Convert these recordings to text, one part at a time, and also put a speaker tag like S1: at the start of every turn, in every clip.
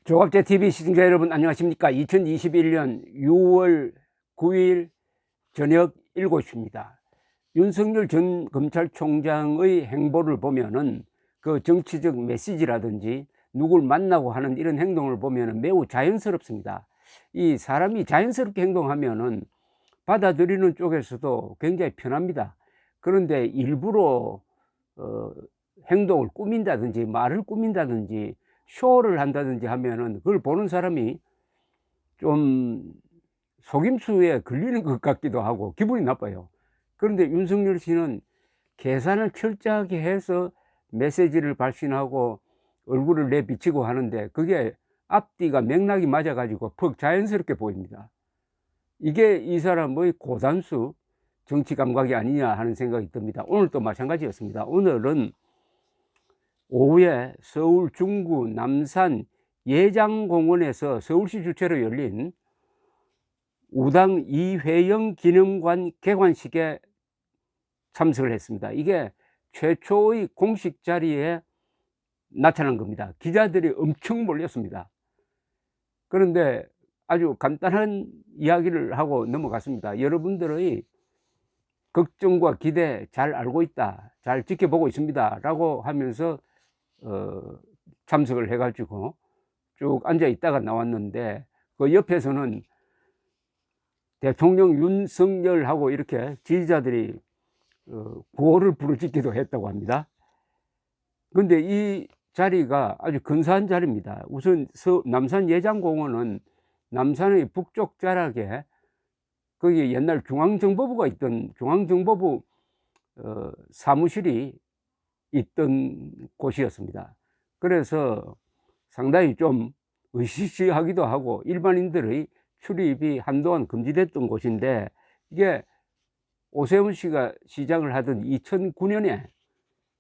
S1: 조갑제TV 시청자 여러분 안녕하십니까. 2021년 6월 9일 저녁 7시입니다. 윤석열 전 검찰총장의 행보를 보면은 그 정치적 메시지라든지 누굴 만나고 하는 이런 행동을 보면은 매우 자연스럽습니다. 이 사람이 자연스럽게 행동하면은 받아들이는 쪽에서도 굉장히 편합니다. 그런데 일부러 행동을 꾸민다든지 말을 꾸민다든지 쇼를 한다든지 하면은 그걸 보는 사람이 좀 속임수에 걸리는 것 같기도 하고 기분이 나빠요. 그런데 윤석열 씨는 계산을 철저하게 해서 메시지를 발신하고 얼굴을 내비치고 하는데 그게 앞뒤가 맥락이 맞아 가지고 퍽 자연스럽게 보입니다. 이게 이 사람의 고단수 정치 감각이 아니냐 하는 생각이 듭니다. 오늘도 마찬가지였습니다. 오늘은 오후에 서울 중구 남산 예장공원에서 서울시 주최로 열린 우당 이회영 기념관 개관식에 참석을 했습니다. 이게 최초의 공식 자리에 나타난 겁니다. 기자들이 엄청 몰렸습니다. 그런데 아주 간단한 이야기를 하고 넘어갔습니다. 여러분들의 걱정과 기대 잘 알고 있다, 잘 지켜보고 있습니다 라고 하면서 참석을 해가지고 쭉 앉아 있다가 나왔는데 그 옆에서는 대통령 윤석열하고 이렇게 지지자들이 구호를 부르짖기도 했다고 합니다. 그런데 이 자리가 아주 근사한 자리입니다. 우선 남산 예장공원은 남산의 북쪽 자락에 거기 옛날 중앙정보부가 있던 중앙정보부 사무실이 있던 곳이었습니다. 그래서 상당히 좀 으시시하기도 하고 일반인들의 출입이 한동안 금지됐던 곳인데 이게 오세훈 씨가 시장을 하던 2009년에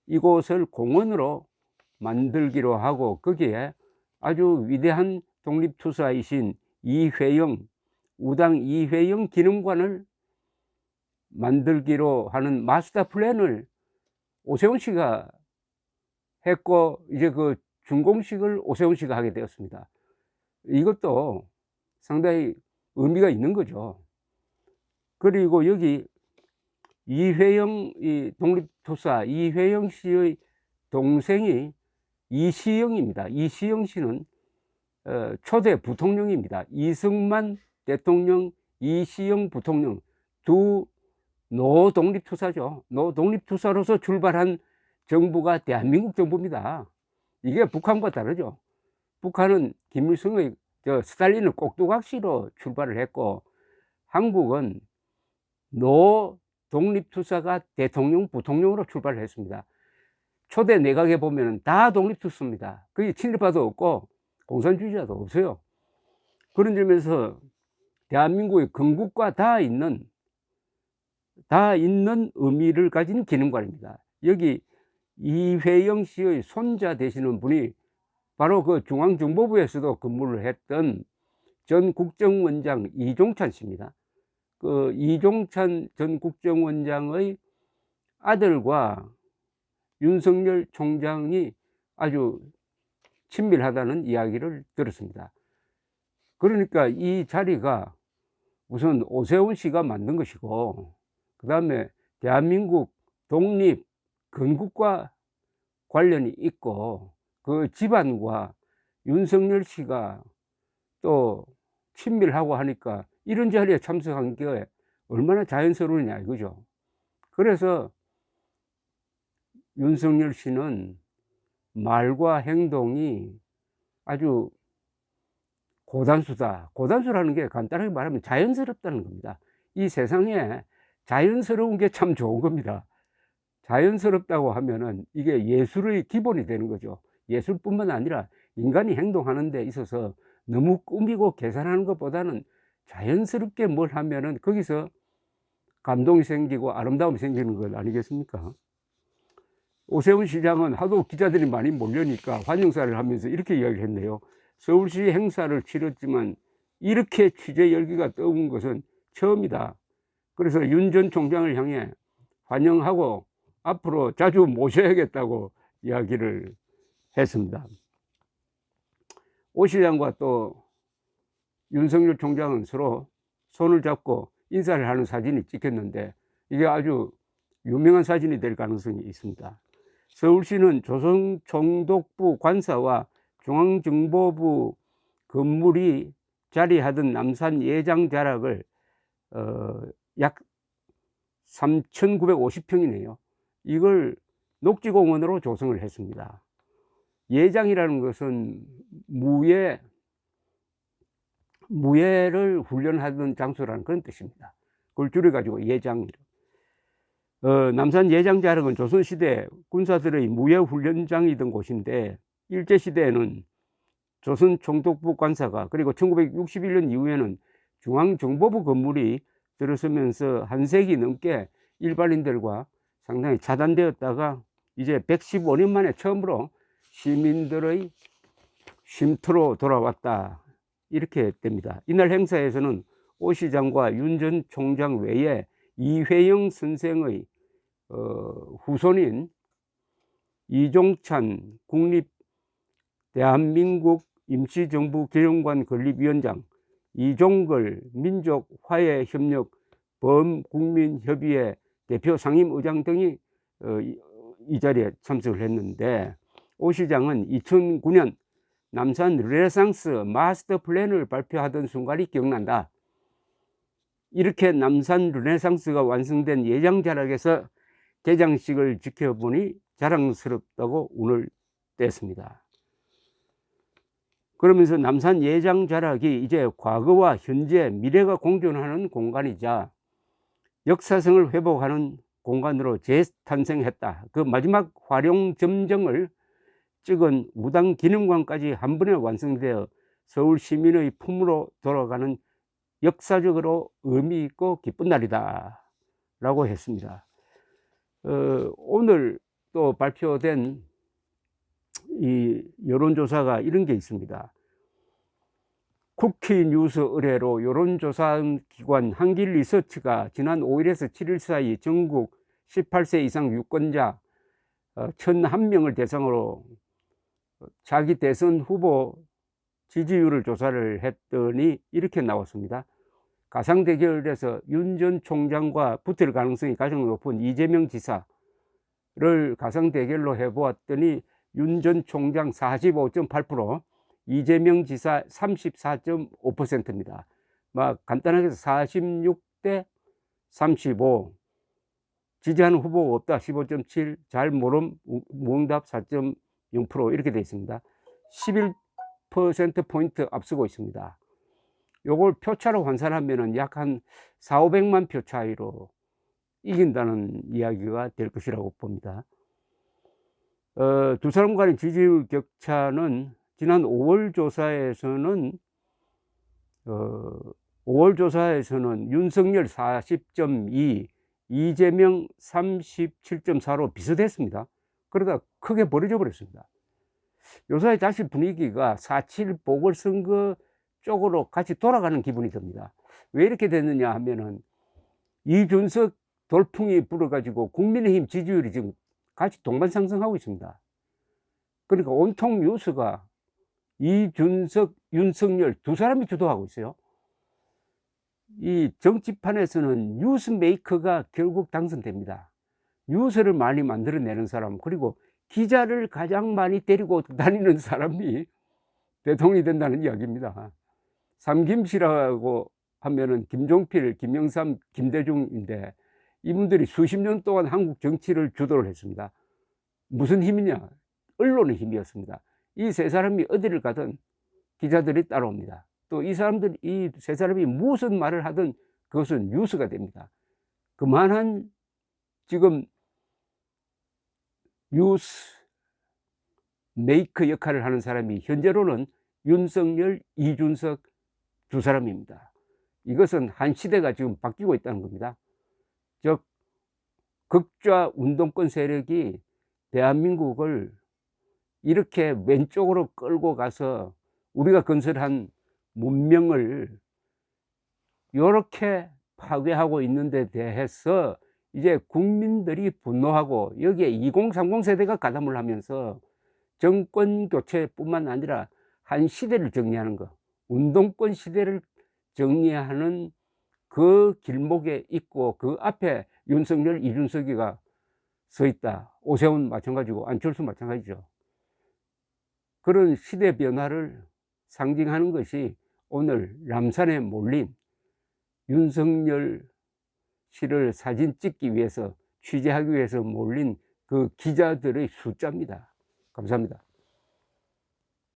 S1: 이곳을 공원으로 만들기로 하고 거기에 아주 위대한 독립투사이신 이회영, 우당 이회영 기념관을 만들기로 하는 마스터 플랜을 오세훈 씨가 했고 이제 그 준공식을 오세훈 씨가 하게 되었습니다. 이것도 상당히 의미가 있는 거죠. 그리고 여기 이회영 이 독립투사 이회영 씨의 동생이 이시영입니다. 이시영 씨는 초대 부통령입니다. 이승만 대통령, 이시영 부통령 두 노독립투사죠. 노독립투사로서 출발한 정부가 대한민국 정부입니다. 이게 북한과 다르죠. 북한은 김일성의 스탈린의 꼭두각시로 출발을 했고 한국은 노독립투사가 대통령, 부통령으로 출발을 했습니다. 초대 내각에 보면 다 독립투사입니다. 거기 친일파도 없고 공산주의자도 없어요. 그런 점에서 대한민국의 건국과 다 있는 의미를 가진 기념관입니다. 여기 이회영 씨의 손자 되시는 분이 바로 그 중앙정보부에서도 근무를 했던 전 국정원장 이종찬 씨입니다. 그 이종찬 전 국정원장의 아들과 윤석열 총장이 아주 친밀하다는 이야기를 들었습니다. 그러니까 이 자리가 우선 오세훈 씨가 만든 것이고 그 다음에 대한민국 독립 건국과 관련이 있고 그 집안과 윤석열 씨가 또 친밀하고 하니까 이런 자리에 참석한 게 얼마나 자연스러우냐 이거죠. 그래서 윤석열 씨는 말과 행동이 아주 고단수다. 고단수라는 게 간단하게 말하면 자연스럽다는 겁니다. 이 세상에 자연스러운 게 참 좋은 겁니다. 자연스럽다고 하면은 이게 예술의 기본이 되는 거죠. 예술뿐만 아니라 인간이 행동하는 데 있어서 너무 꾸미고 계산하는 것보다는 자연스럽게 뭘 하면은 거기서 감동이 생기고 아름다움이 생기는 것 아니겠습니까? 오세훈 시장은 하도 기자들이 많이 몰려니까 환영사를 하면서 이렇게 이야기를 했네요. 서울시 행사를 치렀지만 이렇게 취재 열기가 떠온 것은 처음이다. 그래서 윤 전 총장을 향해 환영하고 앞으로 자주 모셔야겠다고 이야기를 했습니다. 오 시장과 또 윤석열 총장은 서로 손을 잡고 인사를 하는 사진이 찍혔는데 이게 아주 유명한 사진이 될 가능성이 있습니다. 서울시는 조선총독부 관사와 중앙정보부 건물이 자리하던 남산 예장 자락을 약 3,950평이네요. 이걸 녹지공원으로 조성을 했습니다. 예장이라는 것은 무예를 훈련하던 장소라는 그런 뜻입니다. 그걸 줄여가지고 예장. 남산 예장 자락은 조선시대 군사들의 무예훈련장이던 곳인데 일제시대에는 조선총독부 관사가, 그리고 1961년 이후에는 중앙정보부 건물이 들어서면서 한 세기 넘게 일반인들과 상당히 차단되었다가 이제 115년 만에 처음으로 시민들의 쉼터로 돌아왔다, 이렇게 됩니다. 이날 행사에서는 오 시장과 윤 전 총장 외에 이회영 선생의 후손인 이종찬 대한민국 임시정부 개정관 건립위원장, 이종걸 민족화해협력 범국민협의회 대표 상임의장 등이 이 자리에 참석을 했는데, 오 시장은 2009년 남산 르네상스 마스터 플랜을 발표하던 순간이 기억난다. 이렇게 남산 르네상스가 완성된 예장 자락에서 개장식을 지켜보니 자랑스럽다고 운을 뗐습니다. 그러면서 남산 예장 자락이 이제 과거와 현재, 미래가 공존하는 공간이자 역사성을 회복하는 공간으로 재탄생했다. 그 마지막 활용 점정을 찍은 무당기념관까지 한 번에 완성되어 서울 시민의 품으로 돌아가는 역사적으로 의미 있고 기쁜 날이다 라고 했습니다. 오늘 또 발표된 이 여론조사가 이런 게 있습니다. 쿠키뉴스 의뢰로 여론조사 기관 한길리서치가 지난 5일에서 7일 사이 전국 18세 이상 유권자 1,001명을 대상으로 자기 대선 후보 지지율을 조사를 했더니 이렇게 나왔습니다. 가상 대결에서 윤 전 총장과 붙을 가능성이 가장 높은 이재명 지사를 가상 대결로 해보았더니 윤 전 총장 45.8%, 이재명 지사 34.5%입니다. 막 간단하게 해서 46대 35, 지지하는 후보가 없다 15.7, 잘 모름 무응답 4.0% 이렇게 되어 있습니다. 11%포인트 앞서고 있습니다. 요걸 표차로 환산하면 약 한 400~500만 표 차이로 이긴다는 이야기가 될 것이라고 봅니다. 두 사람 간의 지지율 격차는 지난 5월 조사에서는 윤석열 40.2, 이재명 37.4로 비슷했습니다. 그러다 크게 벌어져 버렸습니다. 요사이 다시 분위기가 4.7 보궐선거 쪽으로 같이 돌아가는 기분이 듭니다. 왜 이렇게 됐느냐 하면은 이준석 돌풍이 불어가지고 국민의힘 지지율이 지금 같이 동반 상승하고 있습니다. 그러니까 온통 뉴스가 이준석, 윤석열 두 사람이 주도하고 있어요. 이 정치판에서는 뉴스메이커가 결국 당선됩니다. 뉴스를 많이 만들어내는 사람, 그리고 기자를 가장 많이 데리고 다니는 사람이 대통령이 된다는 이야기입니다. 삼김씨라고 하면은 김종필, 김영삼, 김대중인데 이분들이 수십 년 동안 한국 정치를 주도를 했습니다. 무슨 힘이냐? 언론의 힘이었습니다. 이 세 사람이 어디를 가든 기자들이 따라옵니다. 또 이 사람들, 이 세 사람이 무슨 말을 하든 그것은 뉴스가 됩니다. 그만한 지금 뉴스 메이커 역할을 하는 사람이 현재로는 윤석열, 이준석 두 사람입니다. 이것은 한 시대가 지금 바뀌고 있다는 겁니다. 즉 극좌 운동권 세력이 대한민국을 이렇게 왼쪽으로 끌고 가서 우리가 건설한 문명을 이렇게 파괴하고 있는 데 대해서 이제 국민들이 분노하고, 여기에 2030 세대가 가담을 하면서 정권 교체뿐만 아니라 한 시대를 정리하는 거, 운동권 시대를 정리하는 그 길목에 있고 그 앞에 윤석열, 이준석이가 서 있다. 오세훈 마찬가지고 안철수 마찬가지죠. 그런 시대 변화를 상징하는 것이 오늘 남산에 몰린 윤석열 씨를 사진 찍기 위해서, 취재하기 위해서 몰린 그 기자들의 숫자입니다. 감사합니다.